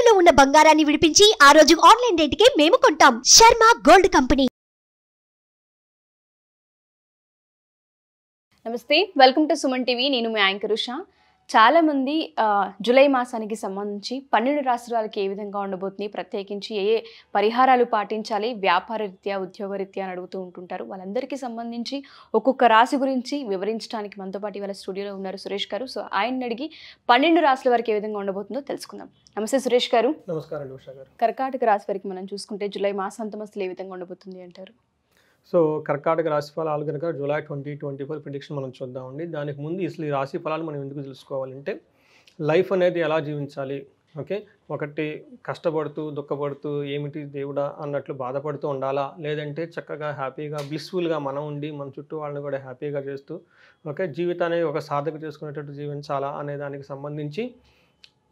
తాకట్టులో ఉన్న బంగారాన్ని విడిపించి ఆ రోజు ఆన్లైన్ రేటుకే మేము కొంటాం. Sharma gold company. నమస్తే, వెల్కమ్ టు సుమన్ టీవీ. నేను మీ యాంకర్ ఉషా. చాలా మంది జూలై మాసానికి సంబంధించి 12 రాశుల వాళ్ళకి ఏ విధంగా ఉండబోతుంది, ప్రత్యేకించి ఏ పరిహారాలు పాటించాలి, వ్యాపార రీత్యా ఉద్యోగ రీత్యా అని అడుగుతూ ఉంటుంటారు. వాళ్ళందరికీ సంబంధించి ఒక్కొక్క రాశి గురించి వివరించడానికి మనతో పాటు ఇవాళ స్టూడియోలో ఉన్నారు సురేష్ గారు. సో ఆయన అడిగి 12 రాశుల వారికి ఏ విధంగా ఉండబోతుందో తెలుసుకుందాం. నమస్తే సురేష్ గారు. నమస్కారం ఉషా గారు. కర్కాటక రాశి వారికి మనం చూసుకుంటే జూలై మాసాంతం అసలు ఏ విధంగా ఉండబోతుంది అంటారు? సో కర్కాటక రాశి ఫలాలు కనుక జూలై 2024 ప్రిడిక్షన్ మనం చూద్దామండి. దానికి ముందు అసలు ఈ రాశి ఫలాలు మనం ఎందుకు తెలుసుకోవాలంటే, లైఫ్ అనేది ఎలా జీవించాలి, ఓకే, ఒకటి కష్టపడుతూ దుఃఖపడుతూ ఏమిటి దేవుడా అన్నట్లు బాధపడుతూ ఉండాలా, లేదంటే చక్కగా హ్యాపీగా బ్లిస్ఫుల్గా మనం ఉండి మన చుట్టూ వాళ్ళని కూడా హ్యాపీగా చేస్తూ ఓకే జీవితాన్ని ఒక సార్థక చేసుకునేటట్టు జీవించాలా అనే దానికి సంబంధించి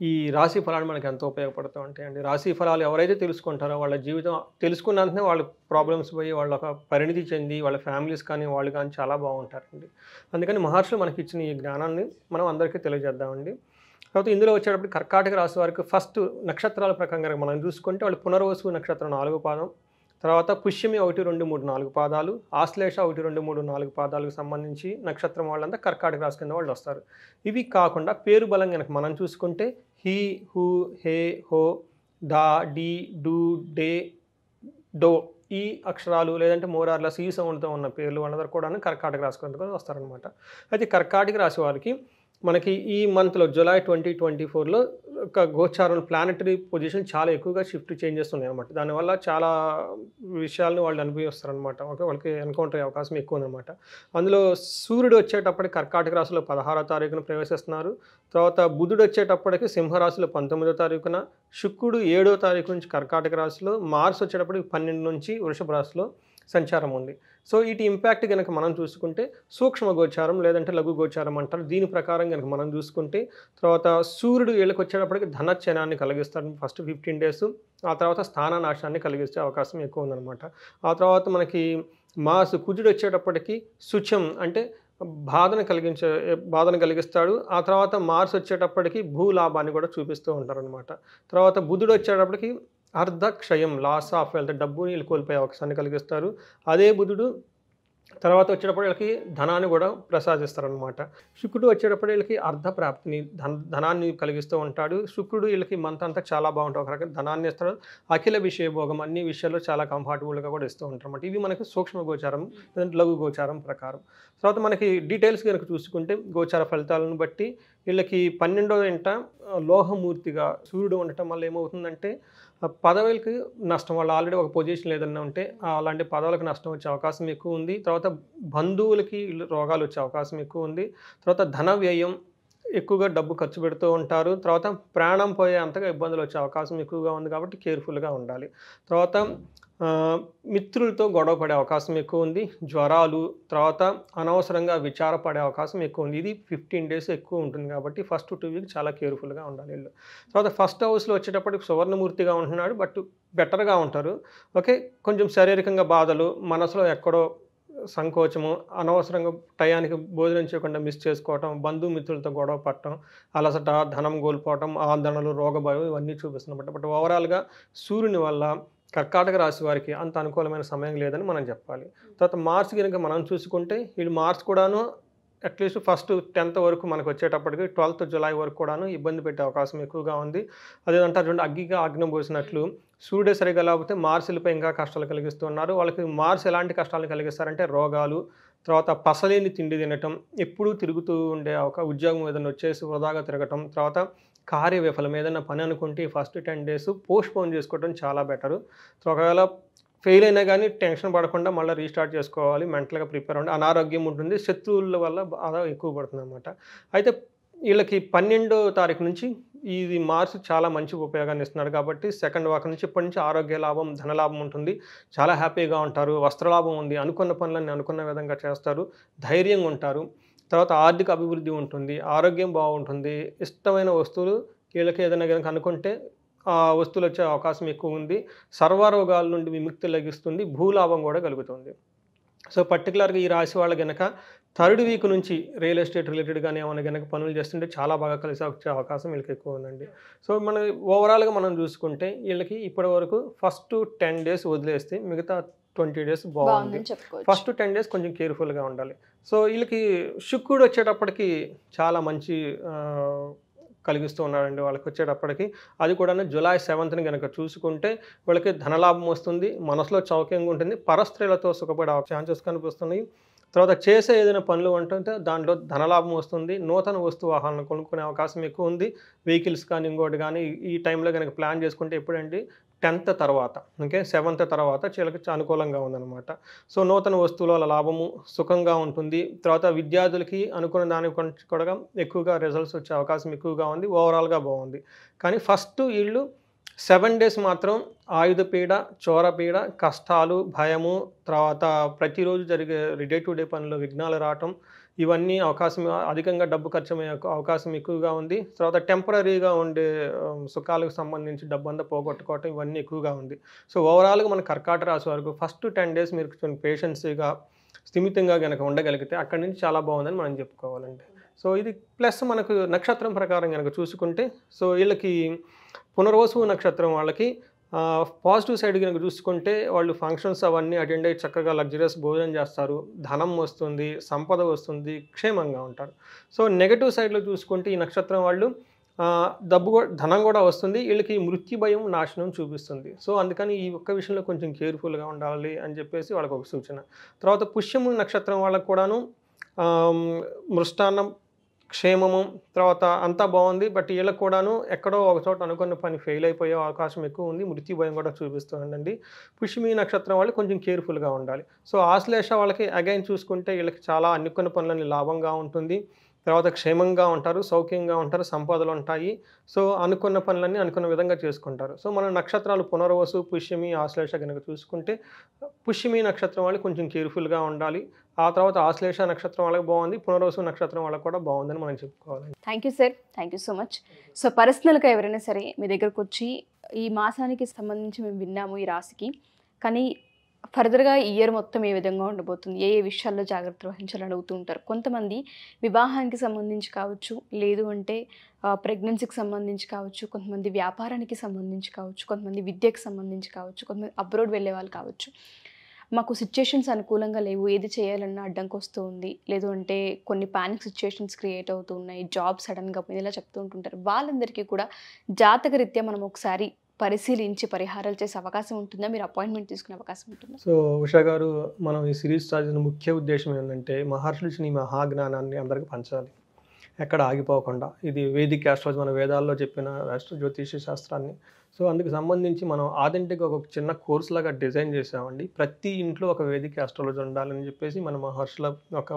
ఈ రాశి ఫలాలు మనకు ఎంతో ఉపయోగపడుతూ ఉంటాయండి. రాశి ఫలాలు ఎవరైతే తెలుసుకుంటారో వాళ్ళ జీవితం తెలుసుకున్నంతనే వాళ్ళ ప్రాబ్లమ్స్ పోయి వాళ్ళ ఒక పరిణితి చెంది వాళ్ళ ఫ్యామిలీస్ కానీ వాళ్ళు కానీ చాలా బాగుంటారండి. అందుకని మహర్షులు మనకి ఇచ్చిన ఈ జ్ఞానాన్ని మనం అందరికీ తెలియజేద్దామండి. కాబట్టి ఇందులో వచ్చేటప్పుడు కర్కాటక రాశి వారికి ఫస్ట్ నక్షత్రాల ప్రకారంగా మనం చూసుకుంటే వాళ్ళు పునర్వసు నక్షత్రం 4 పాదం, తర్వాత పుష్యమి 1, 2, 3, 4 పాదాలు, ఆశ్లేష 1, 2, 3, 4 పాదాలకు సంబంధించి నక్షత్రం వాళ్ళంతా కర్కాటక రాశి కింద వాళ్ళు వస్తారు. ఇవి కాకుండా పేరు బలం కనుక మనం చూసుకుంటే హీ, హూ, హే, హో, డా, డి, డు, డే, డో ఈ అక్షరాలు లేదంటే మోరార్లస్ ఈ సౌండ్తో ఉన్న పేర్లు వాళ్ళందరూ కూడా కర్కాటక రాశి కింద వస్తారనమాట. అయితే కర్కాటక రాశి వారికి మనకి ఈ మంత్లో జూలై 2024లో ఒక గోచారం ప్లానెటరీ పొజిషన్ చాలా ఎక్కువగా షిఫ్ట్ చేంజెస్ ఉన్నాయి అనమాట. దానివల్ల చాలా విషయాలను వాళ్ళు అనుభవిస్తారనమాట. ఓకే, వాళ్ళకి ఎన్కౌంటర్ అయ్యే అవకాశం ఎక్కువ ఉందన్నమాట. అందులో సూర్యుడు వచ్చేటప్పటికి కర్కాటక రాశిలో 16వ తారీఖున ప్రవేశిస్తున్నారు. తర్వాత బుధుడు వచ్చేటప్పటికి సింహరాశిలో 19వ తారీఖున, శుక్రుడు 7వ తారీఖు నుంచి కర్కాటక రాశిలో, మార్స్ వచ్చేటప్పటికి 12 నుంచి వృషభ రాశిలో సంచారం ఉంది. సో వీటి ఇంపాక్ట్ కనుక మనం చూసుకుంటే సూక్ష్మ గోచారం లేదంటే లఘు గోచారం అంటారు. దీని ప్రకారం కనుక మనం చూసుకుంటే తర్వాత సూర్యుడు వీళ్ళకి వచ్చేటప్పటికి ధనచ్చనాన్ని కలిగిస్తాడు ఫస్ట్ 15 డేస్. ఆ తర్వాత స్థాననాశాన్ని కలిగించే అవకాశం ఎక్కువ ఉందన్నమాట. ఆ తర్వాత మనకి కుజుడు వచ్చేటప్పటికి శుచం అంటే బాధను కలిగిస్తాడు. ఆ తర్వాత మార్స్ వచ్చేటప్పటికి భూలాభాన్ని కూడా చూపిస్తూ ఉంటారనమాట. తర్వాత బుధుడు వచ్చేటప్పటికి అర్ధక్షయం లాస్ ఆఫ్ వెల్త్ డబ్బుని వీళ్ళు కోల్పోయే అవకాశాన్ని కలిగిస్తారు. అదే బుధుడు తర్వాత వచ్చేటప్పుడు వీళ్ళకి ధనాన్ని కూడా ప్రసాదిస్తారనమాట. శుక్రుడు వచ్చేటప్పుడు వీళ్ళకి అర్ధ ప్రాప్తిని ధనాన్ని కలిగిస్తూ ఉంటాడు. శుక్రుడు వీళ్ళకి మంత్ అంతా చాలా బాగుంటుంది, ఒక రకంగా ధనాన్ని ఇస్తాడు. అఖిల విషయ భోగం అన్ని విషయాల్లో చాలా కంఫర్టబుల్గా కూడా ఇస్తూ ఉంటారు అన్నమాట. ఇవి మనకి సూక్ష్మ గోచారం లేదంటే లఘు గోచారం ప్రకారం. తర్వాత మనకి డీటెయిల్స్ కనుక చూసుకుంటే గోచార ఫలితాలను బట్టి వీళ్ళకి 12వ ఇంట లోహమూర్తిగా సూర్యుడు ఉండటం వల్ల ఏమవుతుందంటే పదవులకి నష్టం, వాళ్ళు ఆల్రెడీ ఒక పొజిషన్ ఏదన్నా ఉంటే అలాంటి పదవులకు నష్టం వచ్చే అవకాశం ఎక్కువ ఉంది. తర్వాత బంధువులకి రోగాలు వచ్చే అవకాశం ఎక్కువ ఉంది. తర్వాత ధన వ్యయం, ఎక్కువగా డబ్బు ఖర్చు పెడుతూ ఉంటారు. తర్వాత ప్రాణం పోయే అంతగా ఇబ్బందులు వచ్చే అవకాశం ఎక్కువగా ఉంది కాబట్టి కేర్ఫుల్గా ఉండాలి. తర్వాత మిత్రులతో గొడవ పడే అవకాశం ఎక్కువ ఉంది. జ్వరాలు, తర్వాత అనవసరంగా విచారపడే అవకాశం ఎక్కువ ఉంది. ఇది 15 డేస్ ఎక్కువ ఉంటుంది కాబట్టి ఫస్ట్ 2 వీక్స్ చాలా కేర్ఫుల్గా ఉండాలి వీళ్ళు. తర్వాత ఫస్ట్ హౌస్లో వచ్చేటప్పటికి సువర్ణమూర్తిగా ఉంటున్నాడు, బట్ బెటర్గా ఉంటారు. ఓకే, కొంచెం శారీరకంగా బాధలు, మనసులో ఎక్కడో సంకోచము, అనవసరంగా టయానికి భోజనం చేయకుండా మిస్ చేసుకోవటం, బంధుమిత్రులతో గొడవ పడటం, అలసట, ధనం కోల్పోవటం, ఆందోళనలు, రోగభయం ఇవన్నీ చూపిస్తున్నమాట. బట్ ఓవరాల్గా సూర్యుని వల్ల కర్కాటక రాశి వారికి అంత అనుకూలమైన సమయం లేదని మనం చెప్పాలి. తర్వాత మార్స్ కనుక మనం చూసుకుంటే వీళ్ళు మార్స్ కూడాను అట్లీస్ట్ ఫస్ట్ 10th వరకు మనకు వచ్చేటప్పటికి 12th జూలై వరకు కూడాను ఇబ్బంది పెట్టే అవకాశం ఎక్కువగా ఉంది. అదేంటారు చూడండి, అగ్గిగా ఆగ్నం పోసినట్లు సూర్యుడే సరిగా లేకపోతే మార్సులపై ఇంకా కష్టాలు కలిగిస్తున్నారు. వాళ్ళకి మార్స్ ఎలాంటి కష్టాలను కలిగిస్తారంటే రోగాలు, తర్వాత పసలేని తిండి తినటం, ఎప్పుడూ తిరుగుతూ ఉండే ఒక ఉద్యోగం ఏదైనా వచ్చేసి వృధాగా తిరగటం, తర్వాత కార్యవిఫలం ఏదైనా పని అనుకుంటే ఫస్ట్ 10 డేస్ పోస్ట్పోన్ చేసుకోవడం చాలా బెటరు. సో ఒకవేళ ఫెయిల్ అయినా కానీ టెన్షన్ పడకుండా మళ్ళీ రీస్టార్ట్ చేసుకోవాలి, మెంటల్గా ప్రిపేర్ అవ్వండి. అనారోగ్యం ఉంటుంది, శత్రువుల వల్ల బాధ ఎక్కువ పడుతుంది అన్నమాట. అయితే వీళ్ళకి 12వ తారీఖు నుంచి ఇది మార్స్ చాలా మంచి ఉపయోగాన్ని ఇస్తున్నాడు కాబట్టి సెకండ్ వాక్ నుంచి ఇప్పటి నుంచి ఆరోగ్య లాభం, ధనలాభం ఉంటుంది. చాలా హ్యాపీగా ఉంటారు, వస్త్రలాభం ఉంది, అనుకున్న పనులన్నీ అనుకున్న విధంగా చేస్తారు, ధైర్యంగా ఉంటారు. తర్వాత ఆర్థిక అభివృద్ధి ఉంటుంది, ఆరోగ్యం బాగుంటుంది, ఇష్టమైన వస్తువులు వీళ్ళకి ఏదైనా కనుక అనుకుంటే ఆ వస్తువులు వచ్చే అవకాశం ఎక్కువ ఉంది. సర్వరోగాల నుండి విముక్తి లభిస్తుంది, భూలాభం కూడా కలుగుతుంది. సో పర్టికులర్గా ఈ రాశి వాళ్ళు కనుక థర్డ్ వీక్ నుంచి రియల్ ఎస్టేట్ రిలేటెడ్ కానీ ఏమైనా కనుక పనులు చేస్తుంటే చాలా బాగా కలిసి వచ్చే అవకాశం వీళ్ళకి ఎక్కువ ఉందండి. సో మన ఓవరాల్గా మనం చూసుకుంటే వీళ్ళకి ఇప్పటి వరకు ఫస్ట్ 10 days వదిలేస్తే మిగతా 20 days బాగుంది. ఫస్ట్ 10 days కొంచెం కేర్ఫుల్గా ఉండాలి. సో వీళ్ళకి శుక్రుడు వచ్చేటప్పటికి చాలా మంచి కలిగిస్తూ ఉన్నాడండి వాళ్ళకి వచ్చేటప్పటికి. అది కూడా July 7th కనుక చూసుకుంటే వాళ్ళకి ధనలాభం వస్తుంది, మనసులో చౌక్యంగా ఉంటుంది, పరస్త్రీలతో సుఖపడే ఛాన్సెస్ కనిపిస్తున్నాయి. తర్వాత చేసే ఏదైనా పనులు ఉంటుంటే దాంట్లో ధనలాభం వస్తుంది, నూతన వస్తు వాహనాలను కొనుక్కునే అవకాశం ఎక్కువ ఉంది. వెహికల్స్ కానీ ఇంకోటి కానీ ఈ టైంలో కనుక ప్లాన్ చేసుకుంటే ఎప్పుడండి 10th తర్వాత, ఓకే 7th తర్వాత వీళ్ళకి అనుకూలంగా ఉందన్నమాట. సో నూతన వస్తువుల లాభము సుఖంగా ఉంటుంది. తర్వాత విద్యార్థులకి అనుకున్న దాని కూడా ఎక్కువగా రిజల్ట్స్ వచ్చే అవకాశం ఎక్కువగా ఉంది. ఓవరాల్గా బాగుంది. కానీ ఫస్ట్ వీళ్ళు 7 days మాత్రం ఆయుధ పీడ, చోరపీడ, కష్టాలు, భయము, తర్వాత ప్రతిరోజు జరిగే డే టు డే పనులు విఘ్నాలు రావటం, ఇవన్నీ అవకాశం అధికంగా డబ్బు ఖర్చు అవకాశం ఎక్కువగా ఉంది. తర్వాత టెంపరీగా ఉండే సుఖాలకు సంబంధించి డబ్బు అంతా పోగొట్టుకోవటం ఇవన్నీ ఎక్కువగా ఉంది. సో ఓవరాల్గా మన కర్కాటక రాశి వరకు ఫస్ట్ 10 days మీరు కొంచెం పేషెన్సీగా స్థిమితంగా కనుక ఉండగలిగితే అక్కడి నుంచి చాలా బాగుందని మనం చెప్పుకోవాలండి. సో ఇది ప్లస్ మనకు నక్షత్రం ప్రకారం కనుక చూసుకుంటే సో వీళ్ళకి పునర్వసు నక్షత్రం వాళ్ళకి పాజిటివ్ సైడ్ కనుక చూసుకుంటే వాళ్ళు ఫంక్షన్స్ అవన్నీ అటెండ్ అయ్యి చక్కగా లగ్జరియస్ భోజనం చేస్తారు, ధనం వస్తుంది, సంపద వస్తుంది, క్షేమంగా ఉంటారు. సో నెగటివ్ సైడ్లో చూసుకుంటే ఈ నక్షత్రం వాళ్ళు ధనం కూడా వస్తుంది, వీళ్ళకి మృత్యు భయం నాశనం చూపిస్తుంది. సో అందుకని ఈ ఒక్క విషయంలో కొంచెం కేర్ఫుల్గా ఉండాలి అని చెప్పేసి వాళ్ళకి ఒక సూచన. తర్వాత పుష్యము నక్షత్రం వాళ్ళకు కూడాను మృష్టాన్నం క్షేమము తర్వాత అంతా బాగుంది. బట్ వీళ్ళకి కూడాను ఎక్కడో ఒక చోట అనుకున్న పని ఫెయిల్ అయిపోయే అవకాశం ఎక్కువ ఉంది, మృత్యు భయం కూడా చూపిస్తుందండి. పుష్యమి నక్షత్రం వాళ్ళు కొంచెం కేర్ఫుల్గా ఉండాలి. సో ఆశ్లేష వాళ్ళకి అగైన్ చూసుకుంటే వీళ్ళకి చాలా అనుకున్న పనులని లాభంగా ఉంటుంది, తర్వాత క్షేమంగా ఉంటారు, సౌఖ్యంగా ఉంటారు, సంపదలు ఉంటాయి. సో అనుకున్న పనులన్నీ అనుకున్న విధంగా చేసుకుంటారు. సో మన నక్షత్రాలు పునర్వసు, పుష్యమి, ఆశ్లేష కనుక చూసుకుంటే పుష్యమి నక్షత్రం వాళ్ళు కొంచెం కేర్ఫుల్గా ఉండాలి. ఆ తర్వాత ఆశ్లేష నక్షత్రం వాళ్ళకి బాగుంది, పునర్వసు నక్షత్రం వాళ్ళకి కూడా బాగుందని మనం చెప్పుకోవాలి. Thank you sir, thank you so much. So పర్సనల్గా ఎవరైనా సరే మీ దగ్గరకు వచ్చి ఈ మాసానికి సంబంధించి మేము విన్నాము ఈ రాశికి, కానీ ఫర్దర్గా ఈ ఇయర్ మొత్తం ఏ విధంగా ఉండబోతుంది, ఏ విషయాల్లో జాగ్రత్తలు వహించాలని అడుగుతూ ఉంటారు. కొంతమంది వివాహానికి సంబంధించి కావచ్చు, లేదు అంటే ప్రెగ్నెన్సీకి సంబంధించి కావచ్చు, కొంతమంది వ్యాపారానికి సంబంధించి కావచ్చు, కొంతమంది విద్యకు సంబంధించి కావచ్చు, కొంతమంది అబ్రాడ్ వెళ్ళే వాళ్ళు కావచ్చు. మాకు సిచ్యుయేషన్స్ అనుకూలంగా లేవు, ఏది చేయాలన్నా అడ్డంకి వస్తూ ఉంది, లేదు అంటే కొన్ని పానిక్ సిచ్యుయేషన్స్ క్రియేట్ అవుతూ ఉన్నాయి, జాబ్ సడన్గా ఇలా చెప్తూ ఉంటుంటారు. వాళ్ళందరికీ కూడా జాతక రీత్యా మనం ఒకసారి పరిశీలించి పరిహారాలు చేసే అవకాశం ఉంటుందా, మీరు అపాయింట్మెంట్ తీసుకునే అవకాశం ఉంటుందా? సో ఉషా గారు, మనం ఈ సిరీస్ చేసిన ముఖ్య ఉద్దేశం ఏంటంటే మహర్షులు ఇచ్చిన ఈ మహాజ్ఞానాన్ని అందరికీ పంచాలి, ఎక్కడ ఆగిపోకుండా. ఇది వేదిక్ ఆస్ట్రాలజీ, మన వేదాల్లో చెప్పిన జ్యోతిష శాస్త్రాన్ని. సో అందుకు సంబంధించి మనం ఆథెంటిక్గా ఒక చిన్న కోర్స్ లాగా డిజైన్ చేసామండి. ప్రతి ఇంట్లో ఒక వేదిక్ ఆస్ట్రాలజీ ఉండాలని చెప్పేసి మన మహర్షుల ఒక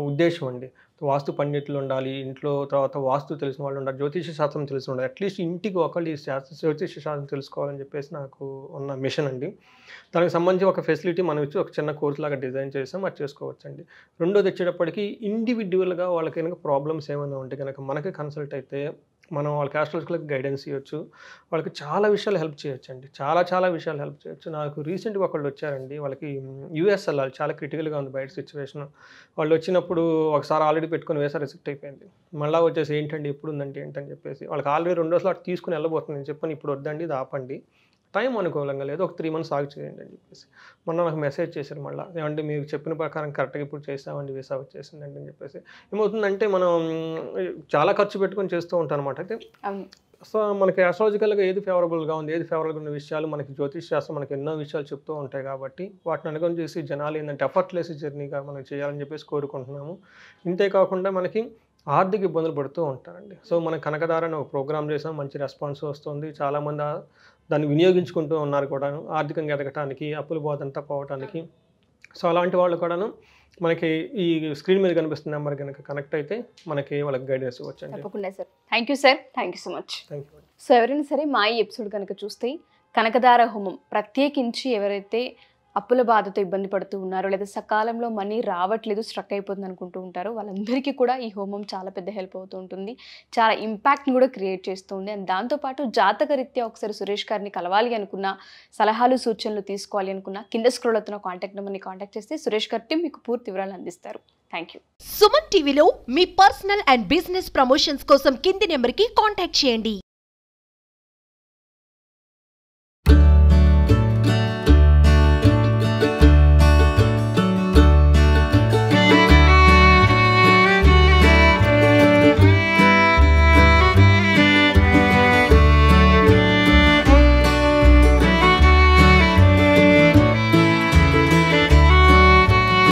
ఉద్దేశం అండి. వాస్తు పండితులు ఉండాలి ఇంట్లో, తర్వాత వాస్తు తెలిసిన వాళ్ళు ఉండాలి, జ్యోతిష శాస్త్రం తెలిసి ఉండాలి, అట్లీస్ట్ ఇంటికి ఒకళ్ళు ఈ జ్యోతిష శాస్త్రం తెలుసుకోవాలని చెప్పేసి నాకు ఉన్న మిషన్ అండి. దానికి సంబంధించి ఒక ఫెసిలిటీ మనం ఇచ్చి ఒక చిన్న కోర్స్ లాగా డిజైన్ చేసాం, అది చేసుకోవచ్చండి. రెండోది వచ్చేటప్పటికి ఇండివిజువల్గా వాళ్ళకి కనుక ప్రాబ్లమ్స్ ఏమైనా ఉంటే కనుక మనకి కన్సల్ట్ అయితే మనం వాళ్ళకి ఆస్ట్రాలజికల్కి గైడెన్స్ ఇవ్వచ్చు, వాళ్ళకి చాలా విషయాలు హెల్ప్ చేయొచ్చు అండి, చాలా విషయాలు హెల్ప్ చేయొచ్చు. నాకు రీసెంట్గా ఒకళ్ళు వచ్చారండి, వాళ్ళకి యూఎస్ వెళ్ళాలి, చాలా క్రిటికల్గా ఉంది బయట సిచ్యువేషన్. వాళ్ళు వచ్చినప్పుడు ఒకసారి ఆల్రెడీ పెట్టుకుని వేసా రిజెక్ట్ అయిపోయింది, మళ్ళీ వచ్చేసి ఏంటండి ఎప్పుడు ఉందంటే ఏంటని చెప్పేసి వాళ్ళకి ఆల్రెడీ 2 రోజులు అటు తీసుకుని వెళ్ళబోతుంది. నేను చెప్పాను ఇప్పుడు వద్దండి, ఇది ఆపండి, టైం అనుకూలంగా లేదు, ఒక 3 months ఆగి చేయండి అని చెప్పేసి. మొన్న నాకు మెసేజ్ చేశారు మళ్ళీ, ఏమంటే మీరు చెప్పిన ప్రకారం కరెక్ట్గా ఇప్పుడు చేసామండి, వీసా వచ్చేసిందండి అని చెప్పేసి. ఏమవుతుందంటే మనం చాలా ఖర్చు పెట్టుకొని చేస్తూ ఉంటాం అనమాట. అయితే సో మనకి ఆస్ట్రాలజికల్గా ఏది ఫేవరబుల్గా ఉంది, ఏది ఫేవరబుల్గా ఉన్న విషయాలు మనకి జ్యోతిష్ శాస్త్రం మనకి ఎన్నో విషయాలు చెప్తూ ఉంటాయి కాబట్టి వాటిని అనుకొని చేసి జనాలు ఏంటంటే ఎఫర్ట్లెస్ జర్నీగా మనం చేయాలని చెప్పేసి కోరుకుంటున్నాము. ఇంతేకాకుండా మనకి ఆర్థిక ఇబ్బందులు పడుతూ ఉంటారండి. సో మనం కనకదారని ఒక ప్రోగ్రామ్ చేసాం, మంచి రెస్పాన్స్ వస్తుంది, చాలామంది దాన్ని వినియోగించుకుంటూ ఉన్నారు కూడాను, ఆర్థికంగా ఎదగటానికి, అప్పుల బాధంతా పోవటానికి. సో అలాంటి వాళ్ళు కూడాను మనకి ఈ స్క్రీన్ మీద కనిపిస్తున్న నెంబర్ కనుక కనెక్ట్ అయితే మనకి వాళ్ళకి గైడెన్స్ ఇవ్వచ్చండి. తప్పకుండా sir. Thank you sir, thank you so much. Thank you. So ఎవరైనా సరే మా ఈ ఎపిసోడ్ కనుక చూస్తే కనకదార హోమం ప్రత్యేకించి ఎవరైతే అప్పుల బాధతో ఇబ్బంది పడుతూ ఉన్నారు, లేదా సకాలంలో మనీ రావట్లేదు, స్ట్రక్ అయిపోతుంది అనుకుంటూ ఉంటారు, వాళ్ళందరికీ కూడా ఈ హోమం చాలా పెద్ద హెల్ప్ అవుతూ ఉంటుంది. చాలా ఇంపాక్ట్ని కూడా క్రియేట్ చేస్తుంది. అండ్ దాంతోపాటు జాతకరీత్యా ఒకసారి సురేష్ గారిని కలవాలి అనుకున్నా, సలహాలు సూచనలు తీసుకోవాలి అనుకున్నా, కింద స్క్రోల్ అవుతున్న కాంటాక్ట్ నెంబర్ని కాంటాక్ట్ చేస్తే సురేష్ గారి టీం మీకు పూర్తి వివరాలు అందిస్తారు. Thank you. సుమన్ టీవీలో మీ పర్సనల్ అండ్ బిజినెస్ ప్రమోషన్స్ కోసం కింది నెంబర్కి కాంటాక్ట్ చేయండి.